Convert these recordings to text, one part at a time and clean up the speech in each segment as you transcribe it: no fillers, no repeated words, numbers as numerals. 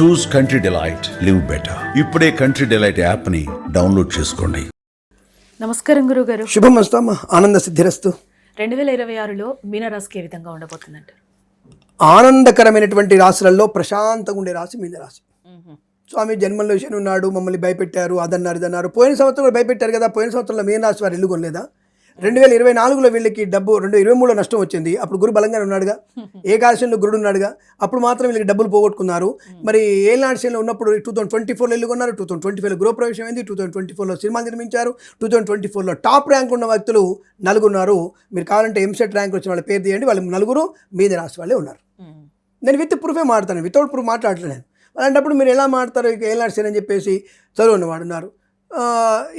చూస్ country delight, live better. ఇప్పుడే country delight యాప్ని download చేసుకోండి. నమస్కారం గురుగారు. శుభం అస్తమ్మా, ఆనంద సిద్ధిరస్తు. 2026లో మీనరాశికి ఏ విధంగా ఉండబోతుందంటారు? ఆనందకరమైనటువంటి రాశులలో ప్రశాంతంగా ఉండే రాశి మీనరాశి. స్వామి జన్మంలో శని ఉన్నాడు, మమ్మల్ని భయపెట్టారు, అదన్నారు ఇదన్నారు. పోయిన సంవత్సరం కూడా భయపెట్టారు కదా. పోయిన సంవత్సరంలో మీనరాశి వారు ఇల్లు కొనలేదా? 2024లో వీళ్ళకి డబ్బు 2023లో నష్టం వచ్చింది. అప్పుడు గురు బలంగానే ఉన్నాడుగా, ఏకాదశంలో గురుడు ఉన్నాడుగా. అప్పుడు మాత్రం వీళ్ళకి డబ్బులు పోగొట్టుకున్నారు. మరి ఏళ్ళనాశంలో ఉన్నప్పుడు 2024లో ఇల్లు కొన్నారు, 2025లో గృహప్రవేశం అయింది, 2024లో సినిమాలు నిర్మించారు, 2024లో టాప్ ర్యాంక్ ఉన్న వ్యక్తులు నలుగురున్నారు. మీరు కావాలంటే ఎంసెట్ ర్యాంక్ వచ్చిన వాళ్ళ పేరు తీయండి. వాళ్ళు నలుగురు మీన రాశి వాళ్ళే ఉన్నారు. నేను విత్ ప్రూఫే మాట్లాడతాను, వితౌట్ ప్రూఫ్ మాట్లాడలేను. అలాంటప్పుడు మీరు ఎలా మాట్లాడతారు? ఇక ఏళ్ళనాశని అని చెప్పేసి చదువున్నవాడు ఉన్నారు.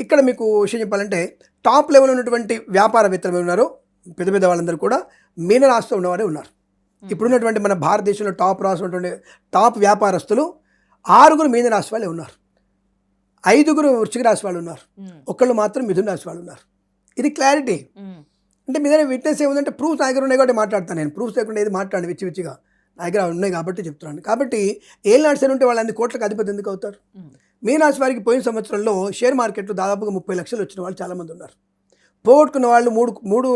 ఇక్కడ మీకు విషయం చెప్పాలంటే టాప్ లెవెల్ ఉన్నటువంటి వ్యాపారవేత్తలు ఉన్నారు, పెద్ద పెద్ద వాళ్ళందరూ కూడా మీనరాశిలో ఉన్నవారే ఉన్నారు. ఇప్పుడున్నటువంటి మన భారతదేశంలో టాప్ రాసి ఉన్నటువంటి టాప్ వ్యాపారస్తులు 6 మీనరాశి వాళ్ళే ఉన్నారు, 5 వృశ్చిక రాశి వాళ్ళు ఉన్నారు, ఒకళ్ళు మాత్రం మిథున రాశి వాళ్ళు ఉన్నారు. ఇది క్లారిటీ. అంటే మీ దగ్గర విట్నెస్ ఏముందంటే ప్రూఫ్స్ నా దగ్గర ఉన్నాయి కాబట్టి మాట్లాడతాను. నేను ప్రూఫ్స్ లేకుండా ఏది మాట్లాడి విచ్చిగా నా దగ్గర ఉన్నాయి కాబట్టి చెప్తున్నాను. కాబట్టి ఏళ్ళనాశని ఉంటే వాళ్ళు అన్ని కోట్లకు అధిపతి ఎందుకు అవుతారు? మీనరాశి వారికి పోయిన సంవత్సరంలో షేర్ మార్కెట్లో దాదాపుగా 30 లక్షలు వచ్చిన వాళ్ళు చాలామంది ఉన్నారు. పోగొట్టుకున్న వాళ్ళు 3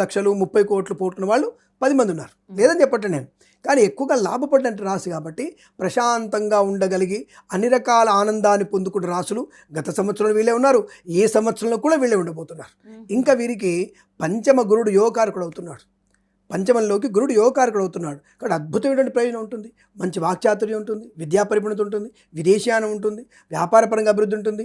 లక్షలు 30 కోట్లు పోగొట్టుకున్న వాళ్ళు 10 మంది ఉన్నారు. లేదని చెప్పట్లేదు నేను, కానీ ఎక్కువగా లాభపడినట్టు రాశి కాబట్టి ప్రశాంతంగా ఉండగలిగి అన్ని రకాల ఆనందాన్ని పొందుకున్న రాశులు గత సంవత్సరంలో వీళ్ళే ఉన్నారు, ఈ సంవత్సరంలో కూడా వీళ్ళే ఉండబోతున్నారు. ఇంకా వీరికి పంచమ గురుడు యోగకారకుడు అవుతున్నాడు. పంచమంలోకి గురుడు యోగకారకుడు అవుతున్నాడు. కాబట్టి అద్భుతమైనటువంటి ప్రయోజనం ఉంటుంది. మంచి వాక్చాతుర్యం ఉంటుంది, విద్యా పరిపూర్ణత ఉంటుంది, విదేశీయానం ఉంటుంది, వ్యాపారపరంగా అభివృద్ధి ఉంటుంది.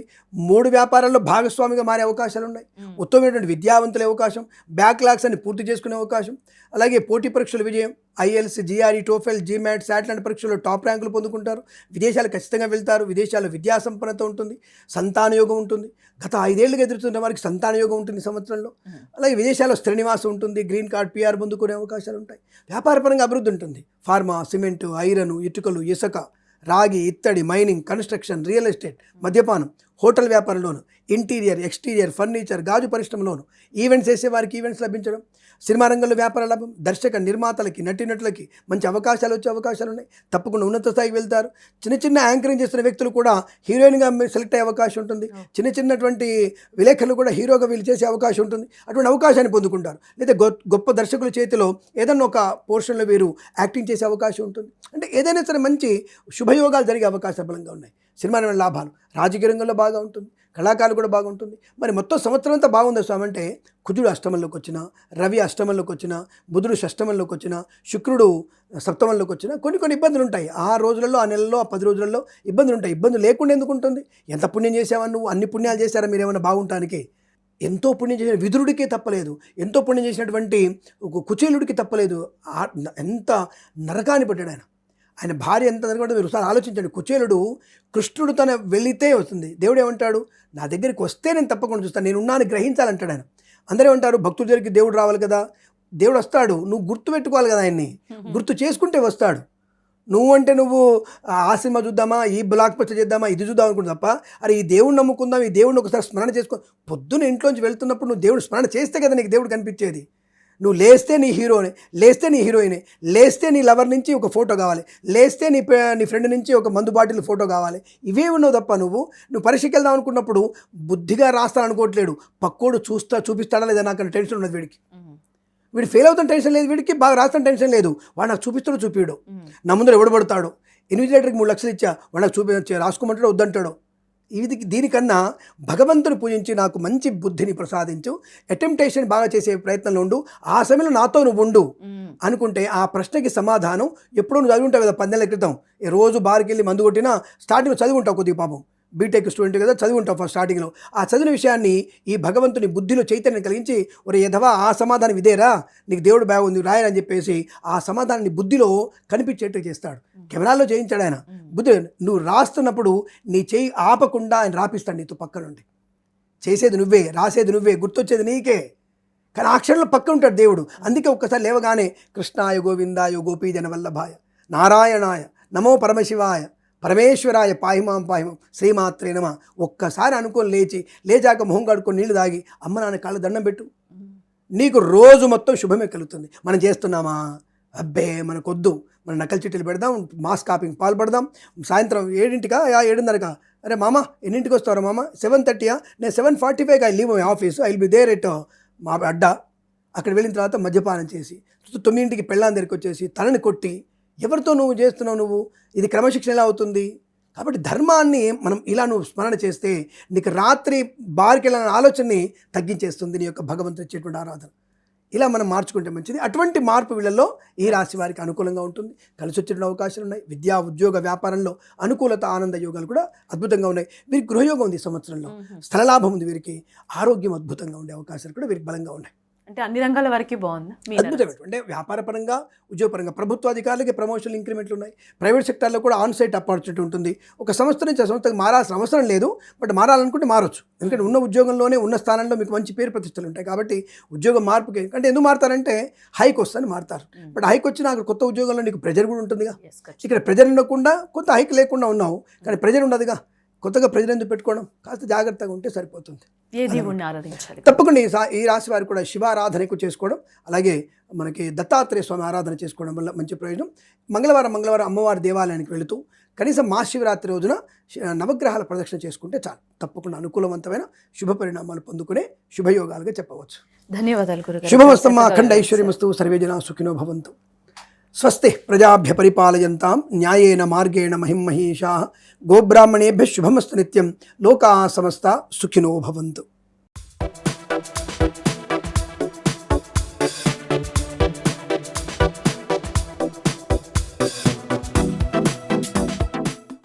3 వ్యాపారాల్లో భాగస్వామిగా మారే అవకాశాలు ఉన్నాయి. ఉత్తమమైనటువంటి విద్యావంతుల అవకాశం, బ్యాక్లాగ్స్ అని పూర్తి చేసుకునే అవకాశం, అలాగే పోటీ పరీక్షల విజయం, IELTS, GRE, TOEFL, GMAT, satellite పరీక్షల్లో టాప్ ర్యాంకులు పొందుకుంటారు. విదేశాలు ఖచ్చితంగా వెళ్తారు. విదేశాల్లో విద్యా సంపన్నత ఉంటుంది, సంతానయోగం ఉంటుంది. గత 5 ఏళ్ళుగా ఎదురుతున్న వారికి సంతానయోగం ఉంటుంది సంవత్సరంలో. అలాగే విదేశాల్లో స్థిర నివాసం ఉంటుంది, గ్రీన్ కార్డ్, పిఆర్ పొందుకునే అవకాశాలు ఉంటాయి. వ్యాపారపరంగా అభివృద్ధి ఉంటుంది. ఫార్మా, సిమెంటు, ఐరన్, ఇటుకలు, ఇసుక, రాగి, ఇత్తడి, మైనింగ్, కన్స్ట్రక్షన్, రియల్ ఎస్టేట్, మద్యపానం, హోటల్ వ్యాపారంలోను, ఇంటీరియర్, ఎక్స్టీరియర్, ఫర్నిచర్, గాజు పరిశ్రమలోను, ఈవెంట్స్ చేసే వారికి ఈవెంట్స్ లభించడం, సినిమా రంగంలో వ్యాపార లాభం, దర్శక నిర్మాతలకి, నటీనటులకి మంచి అవకాశాలు వచ్చే అవకాశాలు ఉన్నాయి. తప్పకుండా ఉన్నత స్థాయికి వెళ్తారు. చిన్న యాంకరింగ్ చేస్తున్న వ్యక్తులు కూడా హీరోయిన్గా సెలెక్ట్ అయ్యే అవకాశం ఉంటుంది. చిన్నటువంటి విలేకరులు కూడా హీరోగా వీళ్ళు చేసే అవకాశం ఉంటుంది. అటువంటి అవకాశాన్ని పొందుకుంటారు. లేదా గొప్ప దర్శకుల చేతిలో ఏదన్నా ఒక పోర్షన్లో వీరు యాక్టింగ్ చేసే అవకాశం ఉంటుంది. అంటే ఏదైనా సరే మంచి శుభయోగాలు జరిగే అవకాశాలు బలంగా ఉన్నాయి. సినిమా రంగంలో లాభాలు, రాజకీయ రంగంలో బాగా ఉంటుంది, కళాకారులు కూడా బాగుంటుంది. మరి మొత్తం సంవత్సరం అంతా బాగుంది స్వామి అంటే కుజుడు అష్టమంలోకి వచ్చిన, రవి అష్టమంలోకి వచ్చిన, బుధుడు షష్టమంలోకి వచ్చిన, శుక్రుడు సప్తమంలోకి వచ్చిన కొన్ని ఇబ్బందులు ఉంటాయి. ఆ రోజులలో, ఆ నెలలో, ఆ 10 రోజులలో ఇబ్బందులు ఉంటాయి. ఇబ్బందులు లేకుండా ఎందుకు ఉంటుంది? ఎంత పుణ్యం చేసావా నువ్వు? అన్ని పుణ్యాలు చేశారా మీరు ఏమైనా బాగుంటానికి? ఎంతో పుణ్యం చేసిన విదురుడికే తప్పలేదు, ఎంతో పుణ్యం చేసినటువంటి కుచేలుడికి తప్పలేదు. ఎంత నరకాన్ని పట్టాడు ఆయన భార్య ఎంత నరకడం మీరు ఒకసారి ఆలోచించండి. కుచేలుడు కృష్ణుడు తన వెళితే వస్తుంది, దేవుడు ఏమంటాడు? నా దగ్గరికి వస్తే నేను తప్పకుండా చూస్తాను, నేను ఉన్నాను గ్రహించాలంటాడు ఆయన. అందరూ ఏమంటారు? భక్తుల దగ్గరికి దేవుడు రావాలి కదా. దేవుడు వస్తాడు, నువ్వు గుర్తు పెట్టుకోవాలి కదా, ఆయన్ని గుర్తు చేసుకుంటే వస్తాడు. నువ్వు ఆ సినిమా చూద్దామా, ఈ బ్లాక్ బస్టర్ చేద్దామా, ఇది చూద్దాం అనుకుంటు తప్ప అరే ఈ దేవుడిని నమ్ముకుందాం, ఈ దేవుడిని ఒకసారి స్మరణ చేసుకో. పొద్దున్న ఇంట్లోంచి వెళ్తున్నప్పుడు నువ్వు దేవుడు స్మరణ చేస్తే కదా నీకు దేవుడు కనిపించేది. నువ్వు లేస్తే నీ హీరోనే, లేస్తే నీ హీరోయినే, లేస్తే నీ లవర్ నుంచి ఒక ఫోటో కావాలి, లేస్తే నీ ఫ్రెండ్ నుంచి ఒక మందు బాటిల్ ఫోటో కావాలి. ఇవే ఉన్నావు తప్ప నువ్వు పరీక్షకి వెళ్దాం అనుకున్నప్పుడు బుద్ధిగా రాస్తాను అనుకోవట్లేడు. పక్కోడు చూపిస్తాడా లేదా నాకు టెన్షన్ ఉన్నది వీడికి. వీడు ఫెయిల్ అవుతాను టెన్షన్ లేదు, వీడికి బాగా రాస్తాను టెన్షన్ లేదు. వాడు నాకు చూపిస్తాడో చూపిడు, నా ముందర ఎవడబడతాడు. ఇన్విజిలేటర్కి 3 లక్షలు ఇచ్చా, వాడు నాకు రాసుకోమంటాడో వద్దంటాడు. దీనికన్నా భగవంతుని పూజించి నాకు మంచి బుద్ధిని ప్రసాదించు, అటెంప్టేషన్ బాగా చేసే ప్రయత్నంలో ఉండు, ఆ సమయంలో నాతో నువ్వు ఉండు అనుకుంటే ఆ ప్రశ్నకి సమాధానం ఎప్పుడో నువ్వు చదివి ఉంటావు కదా 10 నెలల క్రితం. రోజు బార్కి వెళ్ళి మందు కొట్టినా స్టార్టింగ్లో చదివి ఉంటావు కొద్దిగా, పాపం బీటెక్ స్టూడెంట్ కదా, చదివి ఉంటావు ఫస్ట్ స్టార్టింగ్లో. ఆ చదివిన విషయాన్ని ఈ భగవంతుని బుద్ధిలో చైతన్యం కలిగించి ఒరే యధవా ఆ సమాధానం ఇదేరా, నీకు దేవుడు బాగుంది రాయని చెప్పేసి ఆ సమాధానాన్ని బుద్ధిలో కనిపించేట్టు చేస్తాడు. కెమెరాల్లో చేయించాడు ఆయన. బుద్ధి నువ్వు రాస్తున్నప్పుడు నీ చేయి ఆపకుండా ఆయన రాపిస్తాడు నీతో పక్క నుండి. చేసేది నువ్వే, రాసేది నువ్వే, గుర్తొచ్చేది నీకే, కానీ ఆ క్షణంలో పక్క ఉంటాడు దేవుడు. అందుకే ఒక్కసారి లేవగానే కృష్ణాయ గోవిందాయ గోపీజన వల్లభాయ నారాయణాయ నమో పరమశివాయ పరమేశ్వరాయ పాహిమాం శ్రీమాత్రే నమ ఒక్కసారి అనుకొని లేచాక మొహం కడుక్కొని నీళ్లు తాగి అమ్మ నాన్న కాళ్ళ దండం పెట్టు, నీకు రోజు మొత్తం శుభమే కలుగుతుంది. మనం చేస్తున్నామా? అబ్బే మనకొద్దు. మన నకలు చిట్టీలు పెడదాం, మాస్ కాపింగ్ పాల్పడదాం. సాయంత్రం 7ంటికా 7:30కా, అరే మామ ఎన్నింటికి వస్తారా మామ, 7:30 నేను 7:45 I leave my office, I will be there at మా అడ్డా. అక్కడ వెళ్ళిన తర్వాత మద్యపానం చేసి 9ంటికి పెళ్ళాం దగ్గరికి వచ్చేసి తనని కొట్టి, ఎవరితో నువ్వు చేస్తున్నావు, నువ్వు ఇది క్రమశిక్షణ ఎలా అవుతుంది? కాబట్టి ధర్మాన్ని మనం ఇలా నువ్వు స్మరణ చేస్తే నీకు రాత్రి బార్కి వెళ్ళిన ఆలోచనని తగ్గించేస్తుంది నీ యొక్క భగవంతుడు ఇచ్చేటువంటి ఆరాధన. ఇలా మనం మార్చుకుంటే మంచిది. అటువంటి మార్పు వీళ్ళల్లో ఈ రాశి వారికి అనుకూలంగా ఉంటుంది. కలిసి వచ్చే అవకాశాలు ఉన్నాయి. విద్యా, ఉద్యోగ, వ్యాపారంలో అనుకూలత, ఆనంద యోగాలు కూడా అద్భుతంగా ఉన్నాయి. వీరికి గృహయోగం ఉంది ఈ సంవత్సరంలో, స్థలలాభం ఉంది వీరికి, ఆరోగ్యం అద్భుతంగా ఉండే అవకాశాలు కూడా వీరికి బలంగా ఉన్నాయి. అంటే అన్ని రంగాల వరకు బాగుందా? అద్భుతమైన అంటే వ్యాపారపరంగా, ఉద్యోగపరంగా, ప్రభుత్వ అధికారులకి ప్రమోషన్లు, ఇంక్రిమెంట్లు ఉన్నాయి. ప్రైవేట్ సెక్టార్లో కూడా ఆన్ సైట్ ఆపర్చునిటీ ఉంటుంది. ఒక సంస్థ నుంచి ఆ సంస్థకు మారాల్సిన అవసరం లేదు, బట్ మారాలనుకుంటే మారొచ్చు. ఎందుకంటే ఉన్న ఉద్యోగంలోనే ఉన్న స్థానంలో మీకు మంచి పేరు ప్రతిష్టలు ఉంటాయి. కాబట్టి ఉద్యోగం మార్పుకి అంటే ఎందుకు మారుతారంటే హైక్ వస్తుందని మారుతారు. బట్ హైక్ వచ్చినా అక్కడ కొత్త ఉద్యోగంలో నీకు ప్రెజర్ కూడా ఉంటుందిగా. ఇక్కడ ప్రెజర్ ఉండకుండా కొంత హైక్ లేకుండా ఉన్నావు, కానీ ప్రెజర్ ఉండదుగా. కొత్తగా ప్రెజర్ ఎందుకు పెట్టుకోవడం? కాస్త జాగ్రత్తగా ఉంటే సరిపోతుంది. ఏ దేవుణ్ణి ఆరాధించాలి? తప్పకుండా ఈ రాశి వారు కూడా శివారాధన ఎక్కువ చేసుకోవడం, అలాగే మనకి దత్తాత్రేయ స్వామి ఆరాధన చేసుకోవడం వల్ల మంచి ప్రయోజనం. మంగళవారం అమ్మవారి దేవాలయానికి వెళుతూ కనీసం మహాశివరాత్రి రోజున నవగ్రహాల ప్రదక్షిణ చేసుకుంటే చాలు. తప్పకుండా అనుకూలవంతమైన శుభ పరిణామాలు పొందుకునే శుభయోగాలుగా చెప్పవచ్చు. ధన్యవాదాలు గురుగారు. శుభమస్తమా అఖండ ఐశ్వర్యమస్తు, సర్వే జనా సుఖినో భవంతు. స్వస్తి ప్రజాభ్య పరిపాలయంతాం న్యాయేన మార్గేణ మహిమహీషాః. గోబ్రాహ్మణేభ్యः శుభమస్తు నిత్యం. లోకాः సమస్తా సుఖినో భవంతు.